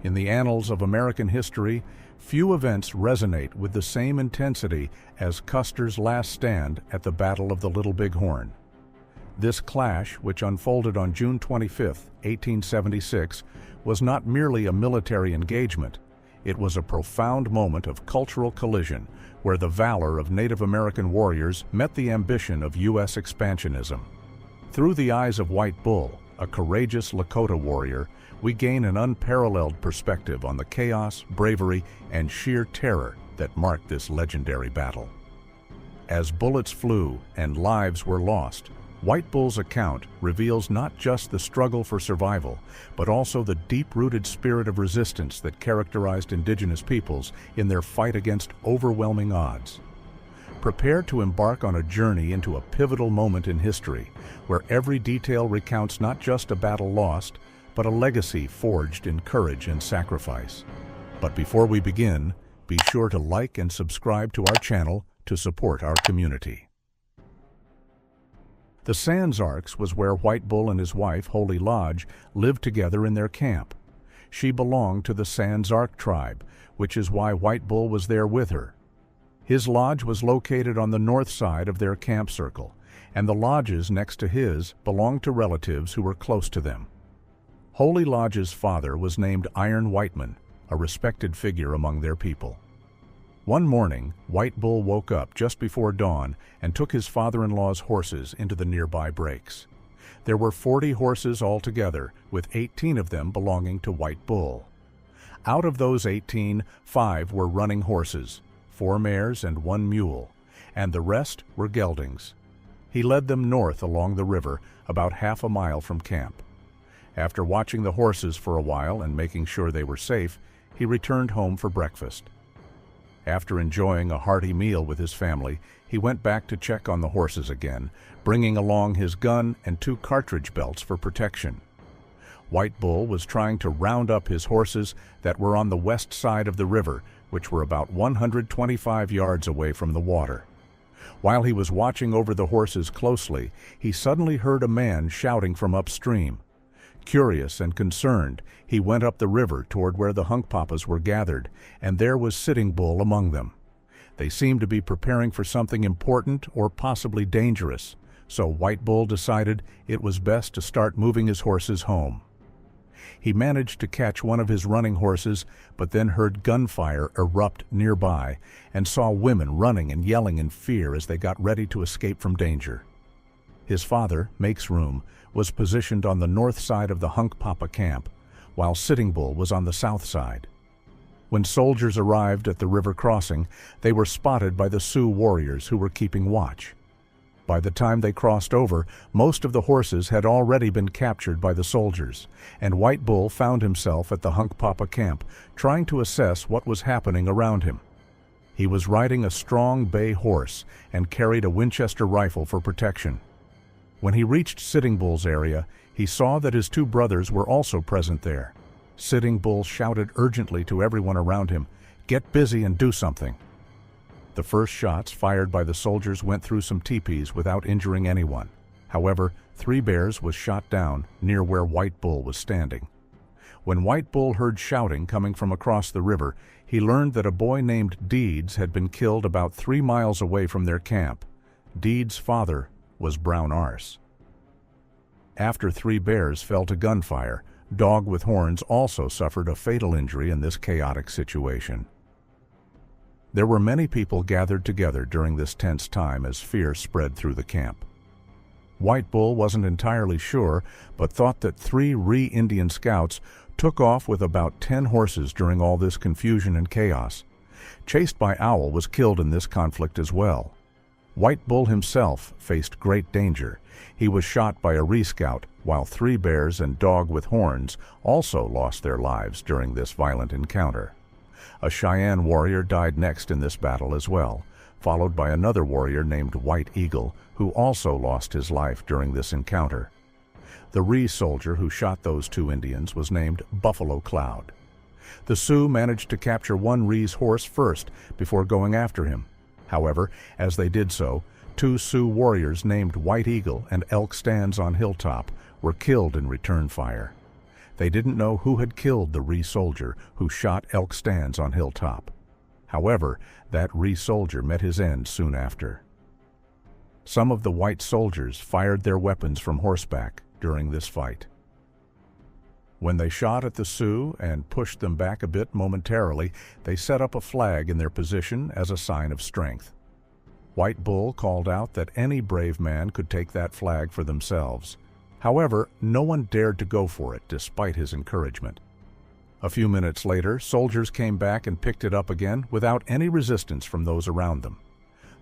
In the annals of American history, few events resonate with the same intensity as Custer's last stand at the Battle of the Little Bighorn. This clash, which unfolded on June 25, 1876, was not merely a military engagement. It was a profound moment of cultural collision where the valor of Native American warriors met the ambition of U.S. expansionism. Through the eyes of White Bull, a courageous Lakota warrior, we gain an unparalleled perspective on the chaos, bravery, and sheer terror that marked this legendary battle. As bullets flew and lives were lost, White Bull's account reveals not just the struggle for survival, but also the deep-rooted spirit of resistance that characterized Indigenous peoples in their fight against overwhelming odds. Prepare to embark on a journey into a pivotal moment in history, where every detail recounts not just a battle lost, but a legacy forged in courage and sacrifice. But before we begin, be sure to like and subscribe to our channel to support our community. The Sans Arcs was where White Bull and his wife, Holy Lodge, lived together in their camp. She belonged to the Sans Arc tribe, which is why White Bull was there with her. His lodge was located on the north side of their camp circle, and the lodges next to his belonged to relatives who were close to them. Holy Lodge's father was named Iron Whiteman, a respected figure among their people. One morning, White Bull woke up just before dawn and took his father-in-law's horses into the nearby breaks. There were 40 horses altogether, with 18 of them belonging to White Bull. Out of those 18, 5 were running horses, 4 mares and 1 mule, and the rest were geldings. He led them north along the river, about half a mile from camp. After watching the horses for a while and making sure they were safe, he returned home for breakfast. After enjoying a hearty meal with his family, he went back to check on the horses again, bringing along his gun and 2 cartridge belts for protection. White Bull was trying to round up his horses that were on the west side of the river, which were about 125 yards away from the water. While he was watching over the horses closely, he suddenly heard a man shouting from upstream. Curious and concerned, he went up the river toward where the Hunkpapas were gathered, and there was Sitting Bull among them. They seemed to be preparing for something important or possibly dangerous, so White Bull decided it was best to start moving his horses home. He managed to catch one of his running horses, but then heard gunfire erupt nearby and saw women running and yelling in fear as they got ready to escape from danger. His father, Makes Room, was positioned on the north side of the Hunkpapa camp, while Sitting Bull was on the south side. When soldiers arrived at the river crossing, they were spotted by the Sioux warriors who were keeping watch. By the time they crossed over, most of the horses had already been captured by the soldiers, and White Bull found himself at the Hunkpapa camp, trying to assess what was happening around him. He was riding a strong bay horse and carried a Winchester rifle for protection. When he reached Sitting Bull's area, he saw that his 2 brothers were also present there. Sitting Bull shouted urgently to everyone around him, "Get busy and do something." The first shots fired by the soldiers went through some teepees without injuring anyone. However, 3 bears was shot down near where White Bull was standing. When White Bull heard shouting coming from across the river, he learned that a boy named Deeds had been killed about 3 miles away from their camp. Deeds' father was Brown Arse. After 3 bears fell to gunfire, Dog with Horns also suffered a fatal injury in this chaotic situation. There were many people gathered together during this tense time as fear spread through the camp. White Bull wasn't entirely sure, but thought that 3 Indian scouts took off with about 10 horses during all this confusion and chaos. Chased by Owl was killed in this conflict as well. White Bull himself faced great danger. He was shot by a scout, while 3 bears and Dog with Horns also lost their lives during this violent encounter. A Cheyenne warrior died next in this battle as well, followed by another warrior named White Eagle, who also lost his life during this encounter. The soldier who shot those 2 Indians was named Buffalo Cloud. The Sioux managed to capture one horse first before going after him. However, as they did so, 2 Sioux warriors named White Eagle and Elk Stands on Hilltop were killed in return fire. They didn't know who had killed the Ree soldier who shot elk stands on Hilltop. However, that Ree soldier met his end soon after. Some of the white soldiers fired their weapons from horseback during this fight. When they shot at the Sioux and pushed them back a bit momentarily, they set up a flag in their position as a sign of strength. White Bull called out that any brave man could take that flag for themselves. However, no one dared to go for it despite his encouragement. A few minutes later, soldiers came back and picked it up again without any resistance from those around them.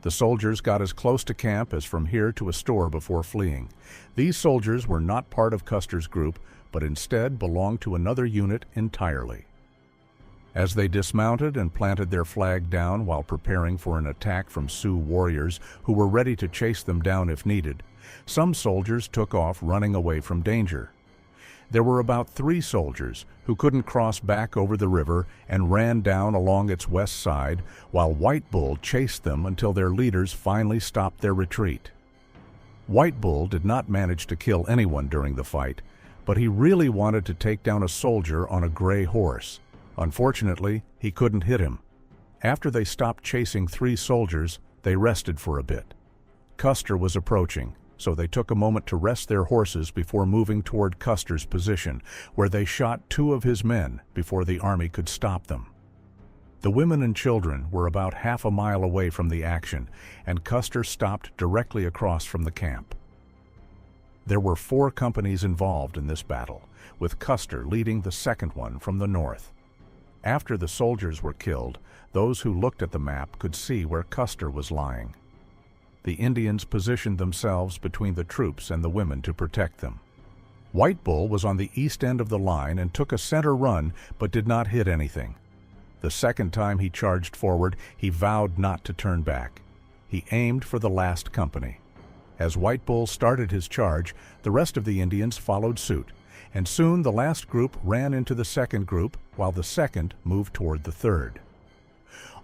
The soldiers got as close to camp as from here to a store before fleeing. These soldiers were not part of Custer's group, but instead belonged to another unit entirely. As they dismounted and planted their flag down while preparing for an attack from Sioux warriors who were ready to chase them down if needed, some soldiers took off running away from danger. There were about 3 soldiers who couldn't cross back over the river and ran down along its west side, while White Bull chased them until their leaders finally stopped their retreat. White Bull did not manage to kill anyone during the fight, but he really wanted to take down a soldier on a gray horse. Unfortunately, he couldn't hit him. After they stopped chasing 3 soldiers, they rested for a bit. Custer was approaching, so they took a moment to rest their horses before moving toward Custer's position, where they shot 2 of his men before the army could stop them. The women and children were about half a mile away from the action, and Custer stopped directly across from the camp. There were 4 companies involved in this battle, with Custer leading the second one from the north. After the soldiers were killed, those who looked at the map could see where Custer was lying. The Indians positioned themselves between the troops and the women to protect them. White Bull was on the east end of the line and took a center run, but did not hit anything. The second time he charged forward, he vowed not to turn back. He aimed for the last company. As White Bull started his charge, the rest of the Indians followed suit, and soon the last group ran into the second group, while the second moved toward the third.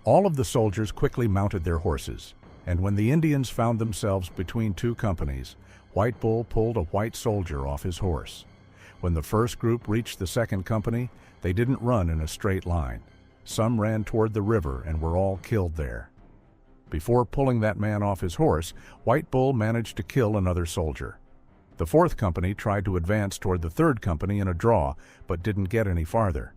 All of the soldiers quickly mounted their horses, and when the Indians found themselves between 2 companies, White Bull pulled a white soldier off his horse. When the first group reached the second company, they didn't run in a straight line. Some ran toward the river and were all killed there. Before pulling that man off his horse, White Bull managed to kill another soldier. The fourth company tried to advance toward the third company in a draw, but didn't get any farther.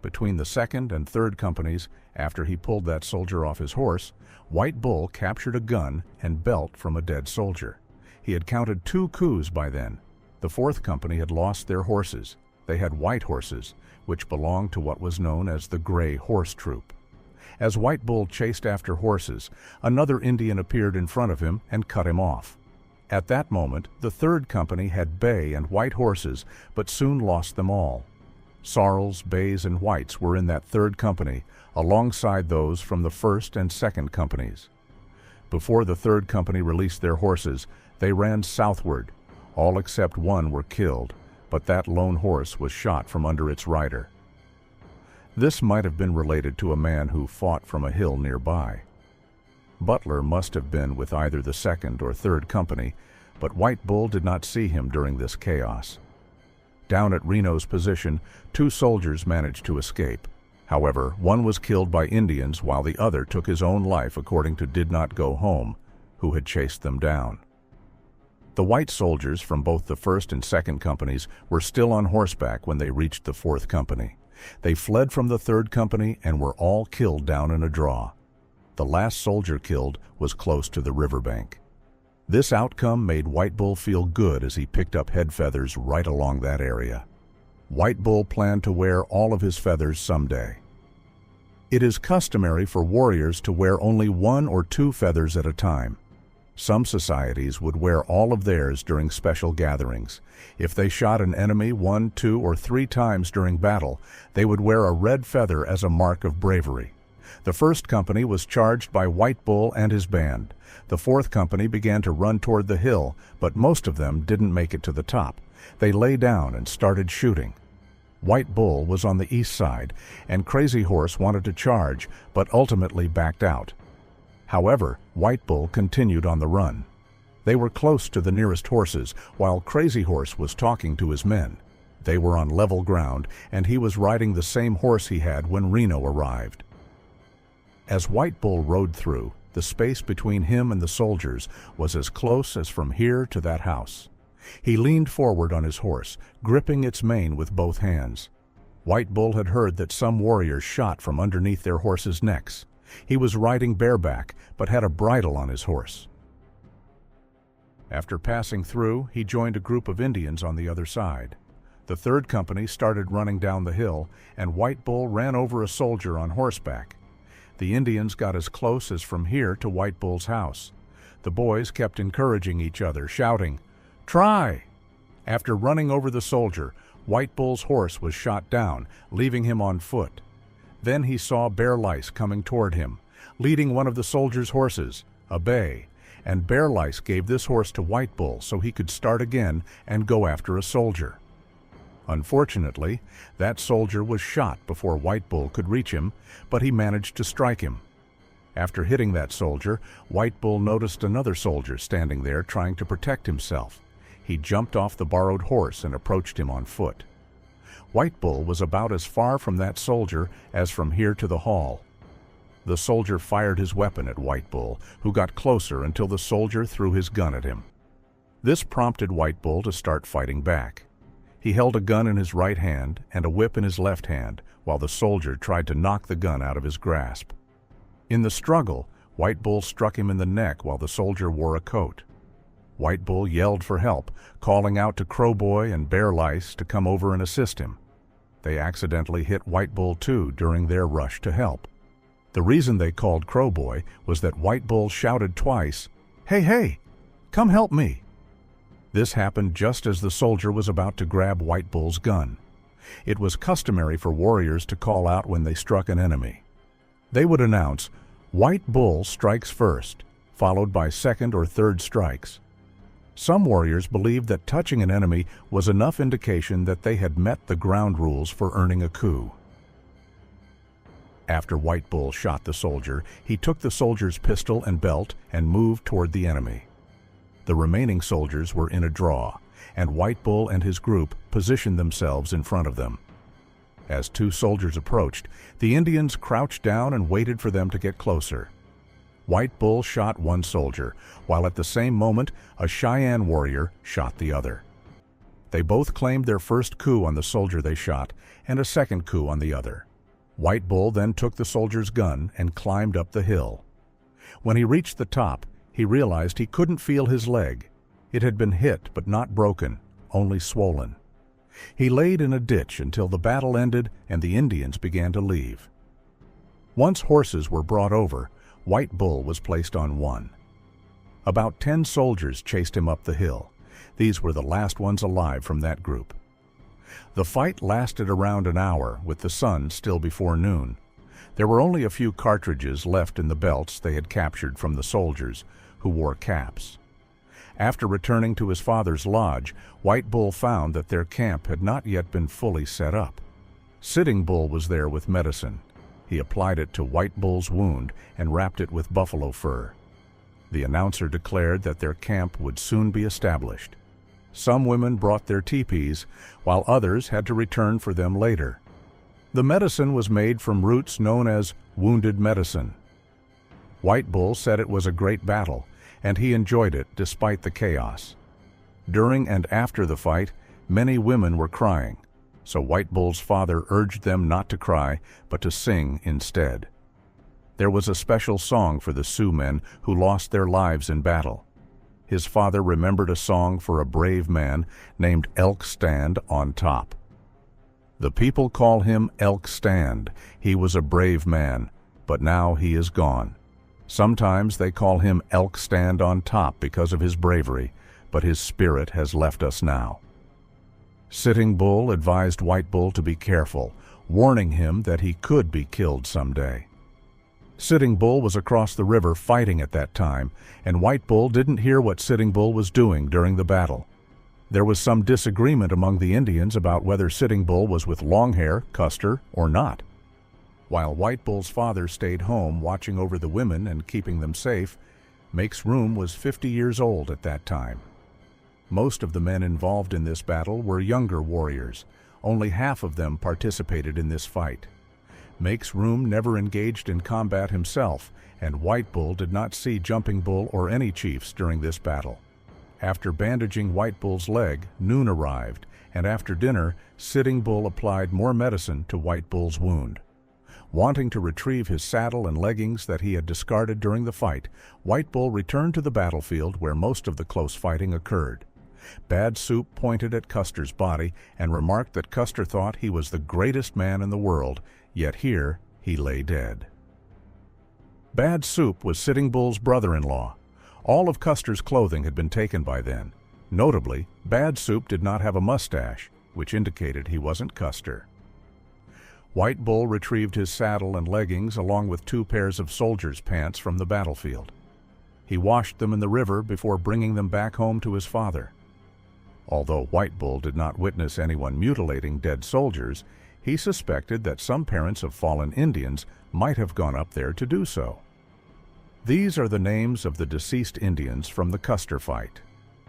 Between the second and third companies, after he pulled that soldier off his horse, White Bull captured a gun and belt from a dead soldier. He had counted 2 coups by then. The fourth company had lost their horses. They had white horses, which belonged to what was known as the Gray Horse Troop. As White Bull chased after horses, another Indian appeared in front of him and cut him off. At that moment, the third company had bay and white horses, but soon lost them all. Sorrels, bays, and whites were in that third company, alongside those from the first and second companies. Before the third company released their horses, they ran southward. All except one were killed, but that lone horse was shot from under its rider. This might have been related to a man who fought from a hill nearby. Butler must have been with either the second or third company, but White Bull did not see him during this chaos. Down at Reno's position, 2 soldiers managed to escape. However, one was killed by Indians while the other took his own life, according to Did Not Go Home, who had chased them down. The white soldiers from both the first and second companies were still on horseback when they reached the fourth company. They fled from the third company and were all killed down in a draw. The last soldier killed was close to the riverbank. This outcome made White Bull feel good as he picked up head feathers right along that area. White Bull planned to wear all of his feathers someday. It is customary for warriors to wear only 1 or 2 feathers at a time. Some societies would wear all of theirs during special gatherings. If they shot an enemy 1, 2, or 3 times during battle, they would wear a red feather as a mark of bravery. The first company was charged by White Bull and his band. The fourth company began to run toward the hill, but most of them didn't make it to the top. They lay down and started shooting. White Bull was on the east side, and Crazy Horse wanted to charge, but ultimately backed out. However, White Bull continued on the run. They were close to the nearest horses, while Crazy Horse was talking to his men. They were on level ground, and he was riding the same horse he had when Reno arrived. As White Bull rode through, the space between him and the soldiers was as close as from here to that house. He leaned forward on his horse, gripping its mane with both hands. White Bull had heard that some warriors shot from underneath their horses' necks. He was riding bareback, but had a bridle on his horse. After passing through, he joined a group of Indians on the other side. The third company started running down the hill, and White Bull ran over a soldier on horseback. The Indians got as close as from here to White Bull's house. The boys kept encouraging each other, shouting, "Try!" After running over the soldier, White Bull's horse was shot down, leaving him on foot. Then he saw Bear Lice coming toward him, leading one of the soldier's horses, a bay, and Bear Lice gave this horse to White Bull so he could start again and go after a soldier. Unfortunately, that soldier was shot before White Bull could reach him, but he managed to strike him. After hitting that soldier, White Bull noticed another soldier standing there trying to protect himself. He jumped off the borrowed horse and approached him on foot. White Bull was about as far from that soldier as from here to the hall. The soldier fired his weapon at White Bull, who got closer until the soldier threw his gun at him. This prompted White Bull to start fighting back. He held a gun in his right hand and a whip in his left hand, while the soldier tried to knock the gun out of his grasp. In the struggle, White Bull struck him in the neck while the soldier wore a coat. White Bull yelled for help, calling out to Crowboy and Bear Lice to come over and assist him. They accidentally hit White Bull too during their rush to help. The reason they called Crowboy was that White Bull shouted twice, "Hey, hey, come help me!" This happened just as the soldier was about to grab White Bull's gun. It was customary for warriors to call out when they struck an enemy. They would announce, "White Bull strikes first," followed by second or third strikes. Some warriors believed that touching an enemy was enough indication that they had met the ground rules for earning a coup. After White Bull shot the soldier, he took the soldier's pistol and belt and moved toward the enemy. The remaining soldiers were in a draw, and White Bull and his group positioned themselves in front of them. As two soldiers approached, the Indians crouched down and waited for them to get closer. White Bull shot one soldier, while at the same moment a Cheyenne warrior shot the other. They both claimed their first coup on the soldier they shot and a second coup on the other. White Bull then took the soldier's gun and climbed up the hill. When he reached the top, he realized he couldn't feel his leg. It had been hit but not broken, only swollen. He laid in a ditch until the battle ended and the Indians began to leave. Once horses were brought over, White Bull was placed on one. About 10 soldiers chased him up the hill. These were the last ones alive from that group. The fight lasted around an hour, with the sun still before noon. There were only a few cartridges left in the belts they had captured from the soldiers, who wore caps. After returning to his father's lodge, White Bull found that their camp had not yet been fully set up. Sitting Bull was there with medicine. He applied it to White Bull's wound and wrapped it with buffalo fur. The announcer declared that their camp would soon be established. Some women brought their teepees, while others had to return for them later. The medicine was made from roots known as wounded medicine. White Bull said it was a great battle, and he enjoyed it despite the chaos. During and after the fight, many women were crying, so White Bull's father urged them not to cry, but to sing instead. There was a special song for the Sioux men who lost their lives in battle. His father remembered a song for a brave man named Elk Stand on Top. The people call him Elk Stand. He was a brave man, but now he is gone. Sometimes they call him Elk Stand on Top because of his bravery, but his spirit has left us now. Sitting Bull advised White Bull to be careful, warning him that he could be killed someday. Sitting Bull was across the river fighting at that time, and White Bull didn't hear what Sitting Bull was doing during the battle. There was some disagreement among the Indians about whether Sitting Bull was with Longhair, Custer, or not. While White Bull's father stayed home watching over the women and keeping them safe, Makes Room was 50 years old at that time. Most of the men involved in this battle were younger warriors. Only half of them participated in this fight. Makes Room never engaged in combat himself, and White Bull did not see Jumping Bull or any chiefs during this battle. After bandaging White Bull's leg, noon arrived, and after dinner, Sitting Bull applied more medicine to White Bull's wound. Wanting to retrieve his saddle and leggings that he had discarded during the fight, White Bull returned to the battlefield where most of the close fighting occurred. Bad Soup pointed at Custer's body and remarked that Custer thought he was the greatest man in the world, yet here he lay dead. Bad Soup was Sitting Bull's brother-in-law. All of Custer's clothing had been taken by then. Notably, Bad Soup did not have a mustache, which indicated he wasn't Custer. White Bull retrieved his saddle and leggings along with 2 pairs of soldiers' pants from the battlefield. He washed them in the river before bringing them back home to his father. Although White Bull did not witness anyone mutilating dead soldiers, he suspected that some parents of fallen Indians might have gone up there to do so. These are the names of the deceased Indians from the Custer fight: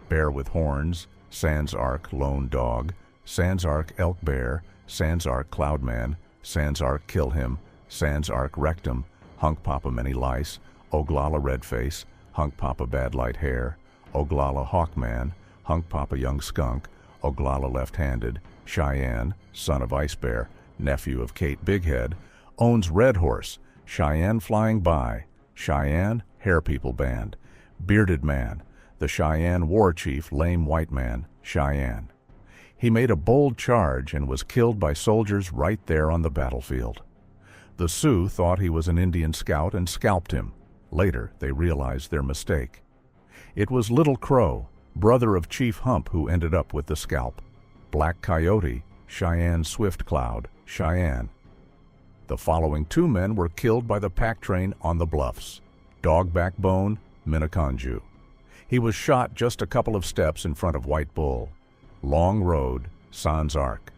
Bear with Horns, Sans Arc Lone Dog, Sans Arc Elk Bear, Sans Arc Cloudman, Sans Arc Kill Him, Sans Arc Rectum, Hunk Papa Many Lice, Oglala Redface, Hunk Papa Bad Light Hair, Oglala Hawkman, Hunk Papa Young Skunk, Oglala Left-Handed, Cheyenne, son of Ice Bear, nephew of Kate Bighead, owns Red Horse, Cheyenne Flying By, Cheyenne Hair People Band, Bearded Man, the Cheyenne War Chief Lame White Man, Cheyenne. He made a bold charge and was killed by soldiers right there on the battlefield. The Sioux thought he was an Indian scout and scalped him. Later, they realized their mistake. It was Little Crow, brother of Chief Hump, who ended up with the scalp. Black Coyote, Cheyenne Swift Cloud, Cheyenne. The following 2 men were killed by the pack train on the bluffs: Dog Backbone, Minneconjou. He was shot just a couple of steps in front of White Bull. Long Road, Sans Arc.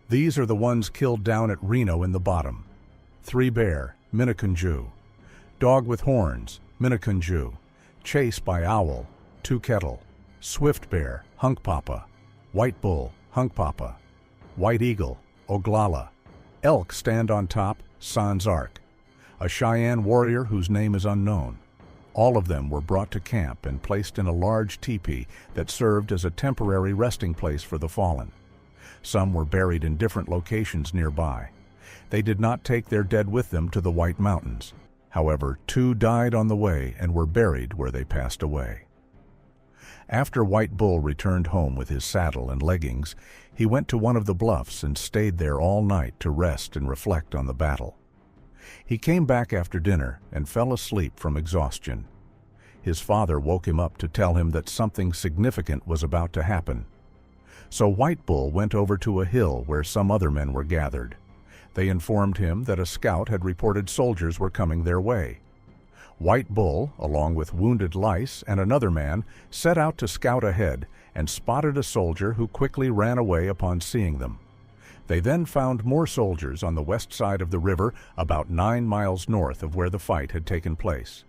These are the ones killed down at Reno in the bottom: 3 Bear, Minneconjou. Dog with Horns, Minneconjou. Chase by Owl, 2 Kettle. Swift Bear, Hunk Papa. White Bull, Hunk Papa. White Eagle, Oglala. Elk Stand on Top, Sans Arc. A Cheyenne warrior whose name is unknown. All of them were brought to camp and placed in a large teepee that served as a temporary resting place for the fallen. Some were buried in different locations nearby. They did not take their dead with them to the White Mountains. However, 2 died on the way and were buried where they passed away. After White Bull returned home with his saddle and leggings, he went to one of the bluffs and stayed there all night to rest and reflect on the battle. He came back after dinner and fell asleep from exhaustion. His father woke him up to tell him that something significant was about to happen. So White Bull went over to a hill where some other men were gathered. They informed him that a scout had reported soldiers were coming their way. White Bull, along with Wounded Lice and another man, set out to scout ahead and spotted a soldier who quickly ran away upon seeing them. They then found more soldiers on the west side of the river, about 9 miles north of where the fight had taken place.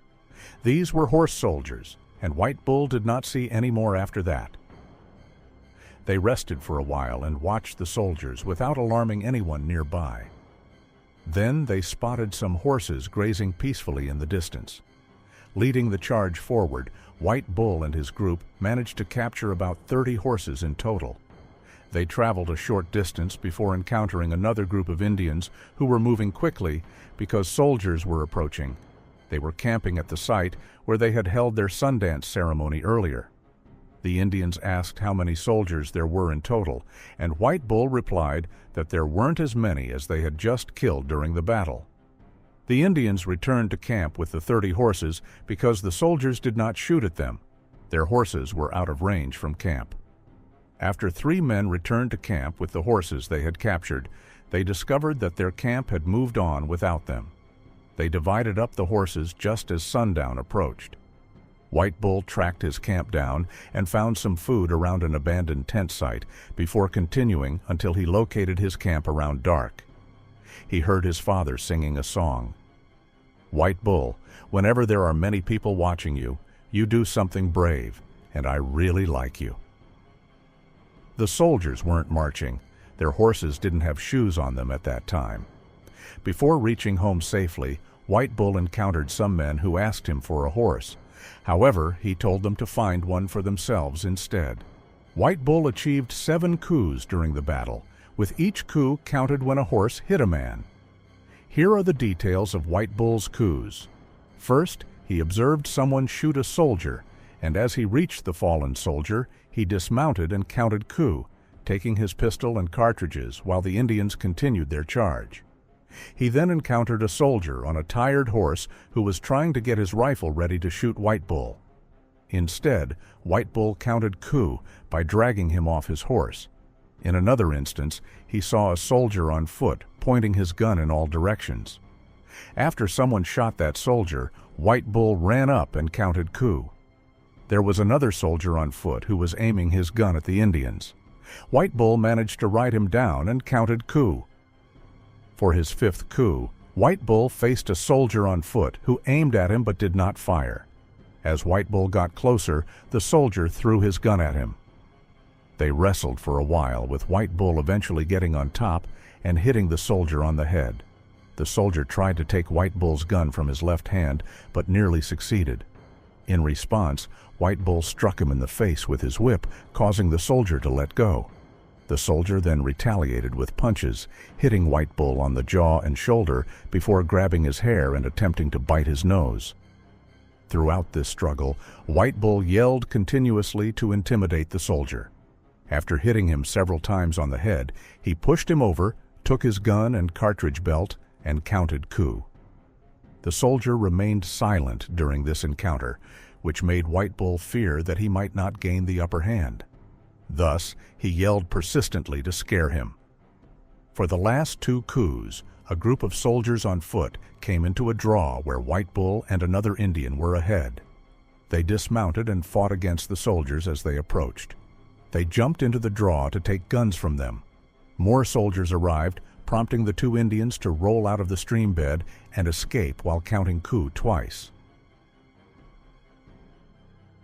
These were horse soldiers, and White Bull did not see any more after that. They rested for a while and watched the soldiers without alarming anyone nearby. Then they spotted some horses grazing peacefully in the distance. Leading the charge forward, White Bull and his group managed to capture about 30 horses in total. They traveled a short distance before encountering another group of Indians who were moving quickly because soldiers were approaching. They were camping at the site where they had held their Sundance ceremony earlier. The Indians asked how many soldiers there were in total, and White Bull replied that there weren't as many as they had just killed during the battle. The Indians returned to camp with the 30 horses because the soldiers did not shoot at them. Their horses were out of range from camp. After 3 men returned to camp with the horses they had captured, they discovered that their camp had moved on without them. They divided up the horses just as sundown approached. White Bull tracked his camp down and found some food around an abandoned tent site before continuing until he located his camp around dark. He heard his father singing a song. "White Bull, whenever there are many people watching you, you do something brave, and I really like you." The soldiers weren't marching. Their horses didn't have shoes on them at that time. Before reaching home safely, White Bull encountered some men who asked him for a horse. However, he told them to find one for themselves instead. White Bull achieved 7 coups during the battle, with each coup counted when a horse hit a man. Here are the details of White Bull's coups. First, he observed someone shoot a soldier, and as he reached the fallen soldier, he dismounted and counted coup, taking his pistol and cartridges while the Indians continued their charge. He then encountered a soldier on a tired horse who was trying to get his rifle ready to shoot White Bull. Instead, White Bull counted coup by dragging him off his horse. In another instance, he saw a soldier on foot pointing his gun in all directions. After someone shot that soldier, White Bull ran up and counted coup. There was another soldier on foot who was aiming his gun at the Indians. White Bull managed to ride him down and counted coup. For his 5th coup, White Bull faced a soldier on foot who aimed at him but did not fire. As White Bull got closer, the soldier threw his gun at him. They wrestled for a while, with White Bull eventually getting on top and hitting the soldier on the head. The soldier tried to take White Bull's gun from his left hand, but nearly succeeded. In response, White Bull struck him in the face with his whip, causing the soldier to let go. The soldier then retaliated with punches, hitting White Bull on the jaw and shoulder before grabbing his hair and attempting to bite his nose. Throughout this struggle, White Bull yelled continuously to intimidate the soldier. After hitting him several times on the head, he pushed him over, took his gun and cartridge belt, and counted coup. The soldier remained silent during this encounter, which made White Bull fear that he might not gain the upper hand. Thus, he yelled persistently to scare him. For the last 2 coups, a group of soldiers on foot came into a draw where White Bull and another Indian were ahead. They dismounted and fought against the soldiers as they approached. They jumped into the draw to take guns from them. More soldiers arrived, prompting the 2 Indians to roll out of the stream bed and escape while counting coup twice.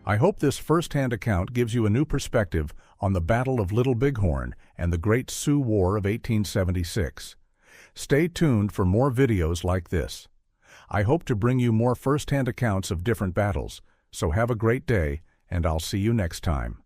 I hope this first-hand account gives you a new perspective on the Battle of Little Bighorn and the Great Sioux War of 1876. Stay tuned for more videos like this. I hope to bring you more first-hand accounts of different battles, so have a great day, and I'll see you next time.